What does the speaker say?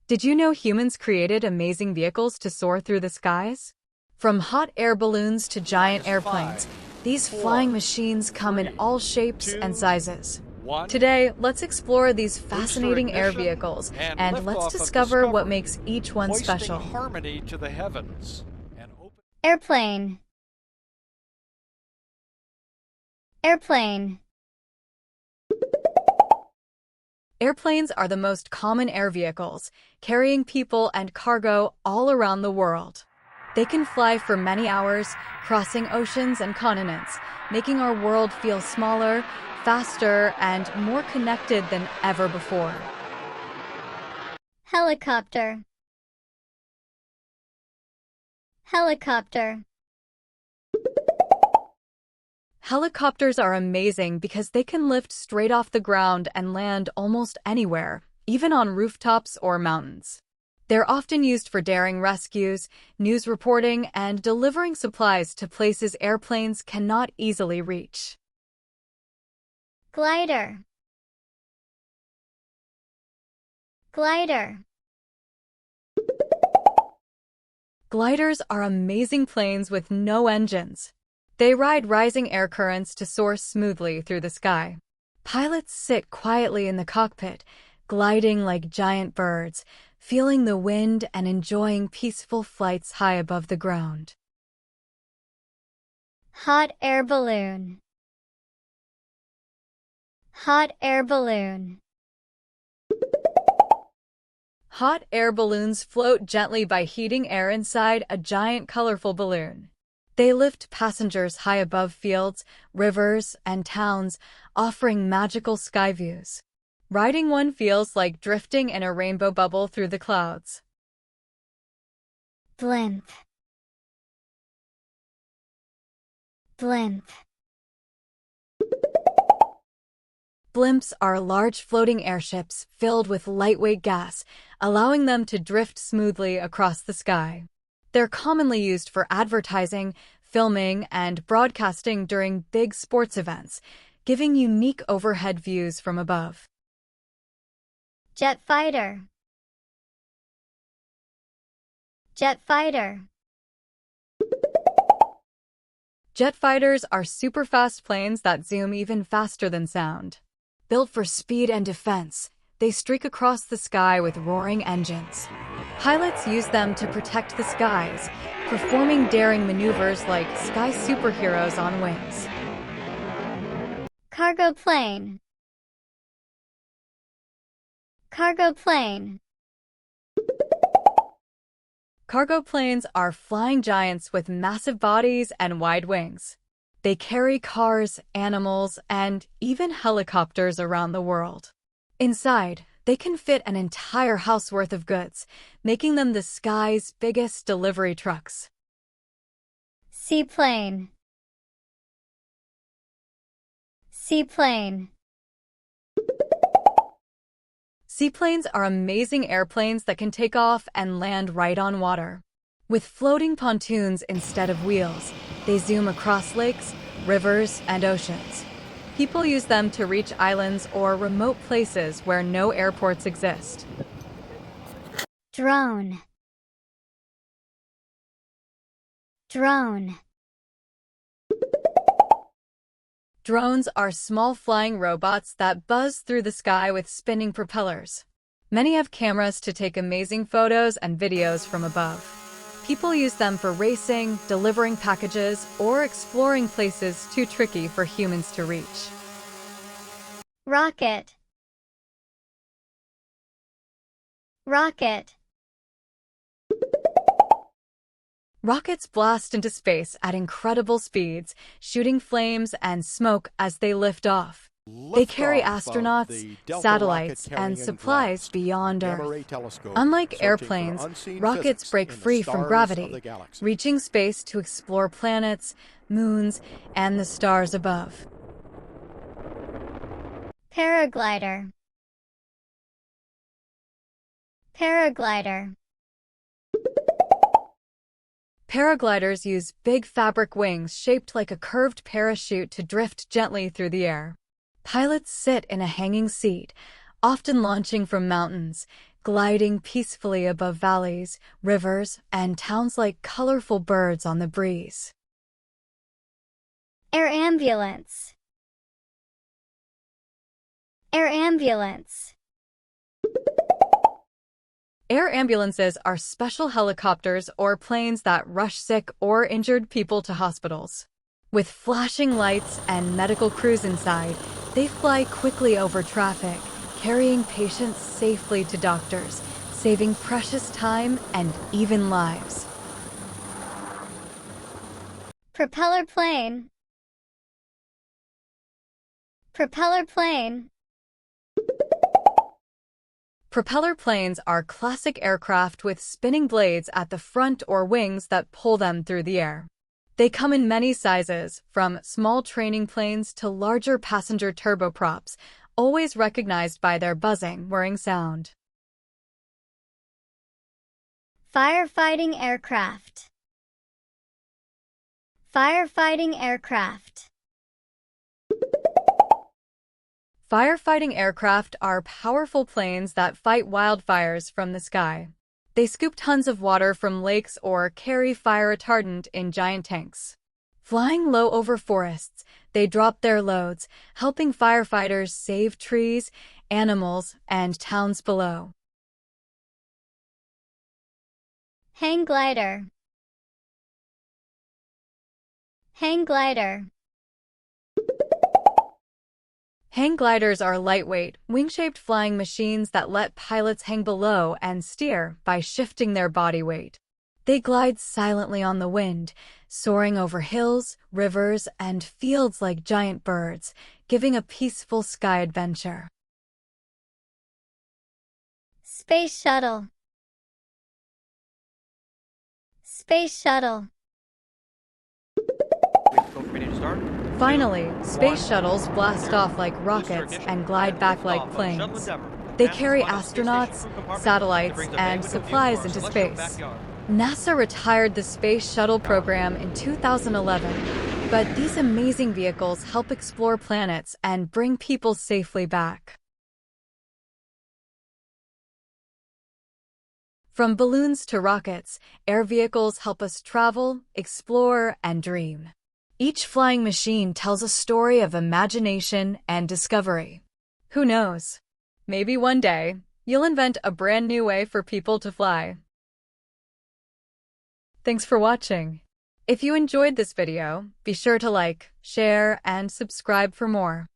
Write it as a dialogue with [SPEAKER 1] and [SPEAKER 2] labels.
[SPEAKER 1] Did you know humans created amazing vehicles to soar through the skies? From hot air balloons to giant airplanes, these flying machines come in all shapes and sizes. Today, let's explore these fascinating air vehicles and let's discover what makes each one special.
[SPEAKER 2] Harmony to the heavens.
[SPEAKER 3] Airplane. Airplane.
[SPEAKER 1] Airplanes are the most common air vehicles, carrying people and cargo all around the world. They can fly for many hours, crossing oceans and continents, making our world feel smaller, faster, and more connected than ever before.
[SPEAKER 3] Helicopter. Helicopter.
[SPEAKER 1] Helicopters are amazing because they can lift straight off the ground and land almost anywhere, even on rooftops or mountains. They're often used for daring rescues, news reporting, and delivering supplies to places airplanes cannot easily reach.
[SPEAKER 3] Glider. Glider.
[SPEAKER 1] Gliders are amazing planes with no engines. They ride rising air currents to soar smoothly through the sky. Pilots sit quietly in the cockpit, gliding like giant birds, feeling the wind and enjoying peaceful flights high above the ground.
[SPEAKER 3] Hot air balloon. Hot air balloon.
[SPEAKER 1] Hot air balloons float gently by heating air inside a giant colorful balloon. They lift passengers high above fields, rivers, and towns, offering magical sky views. Riding one feels like drifting in a rainbow bubble through the clouds.
[SPEAKER 3] Blimp. Blimp.
[SPEAKER 1] Blimps are large floating airships filled with lightweight gas, allowing them to drift smoothly across the sky. They're commonly used for advertising, filming, and broadcasting during big sports events, giving unique overhead views from above.
[SPEAKER 3] Jet fighter. Jet fighter.
[SPEAKER 1] Jet fighters are super-fast planes that zoom even faster than sound. Built for speed and defense, they streak across the sky with roaring engines. Pilots use them to protect the skies, performing daring maneuvers like sky superheroes on wings.
[SPEAKER 3] Cargo plane. Cargo plane.
[SPEAKER 1] Cargo planes are flying giants with massive bodies and wide wings. They carry cars, animals, and even helicopters around the world. Inside, they can fit an entire house worth of goods, making them the sky's biggest delivery trucks.
[SPEAKER 3] Seaplane. Seaplane.
[SPEAKER 1] Seaplanes are amazing airplanes that can take off and land right on water. With floating pontoons instead of wheels, they zoom across lakes, rivers, and oceans. People use them to reach islands or remote places where no airports exist.
[SPEAKER 3] Drone. Drone.
[SPEAKER 1] Drones are small flying robots that buzz through the sky with spinning propellers. Many have cameras to take amazing photos and videos from above. People use them for racing, delivering packages, or exploring places too tricky for humans to reach.
[SPEAKER 3] Rocket. Rocket.
[SPEAKER 1] Rockets blast into space at incredible speeds, shooting flames and smoke as they lift off. They carry astronauts, satellites, and supplies beyond Earth. Unlike airplanes, rockets break free from gravity, reaching space to explore planets, moons, and the stars above.
[SPEAKER 3] Paraglider. Paraglider.
[SPEAKER 1] Paragliders use big fabric wings shaped like a curved parachute to drift gently through the air. Pilots sit in a hanging seat, often launching from mountains, gliding peacefully above valleys, rivers, and towns like colorful birds on the breeze.
[SPEAKER 3] Air ambulance. Air ambulance.
[SPEAKER 1] Air ambulances are special helicopters or planes that rush sick or injured people to hospitals. With flashing lights and medical crews inside, they fly quickly over traffic, carrying patients safely to doctors, saving precious time and even lives.
[SPEAKER 3] Propeller plane. Propeller plane.
[SPEAKER 1] Propeller planes are classic aircraft with spinning blades at the front or wings that pull them through the air. They come in many sizes, from small training planes to larger passenger turboprops, always recognized by their buzzing, whirring sound.
[SPEAKER 3] Firefighting aircraft. Firefighting aircraft.
[SPEAKER 1] Firefighting aircraft are powerful planes that fight wildfires from the sky. They scoop tons of water from lakes or carry fire retardant in giant tanks. Flying low over forests, they drop their loads, helping firefighters save trees, animals, and towns below.
[SPEAKER 3] Hang glider. Hang glider.
[SPEAKER 1] Hang gliders are lightweight, wing-shaped flying machines that let pilots hang below and steer by shifting their body weight. They glide silently on the wind, soaring over hills, rivers, and fields like giant birds, giving a peaceful sky adventure.
[SPEAKER 3] Space shuttle. Space shuttle.
[SPEAKER 2] Ready to start?
[SPEAKER 1] Finally, space shuttles blast off like rockets and glide back like planes. They carry astronauts, satellites, and supplies into space. NASA retired the Space Shuttle program in 2011, but these amazing vehicles help explore planets and bring people safely back. From balloons to rockets, air vehicles help us travel, explore, and dream. Each flying machine tells a story of imagination and discovery. Who knows? Maybe one day, you'll invent a brand new way for people to fly. Thanks for watching. If you enjoyed this video, be sure to like, share, and subscribe for more.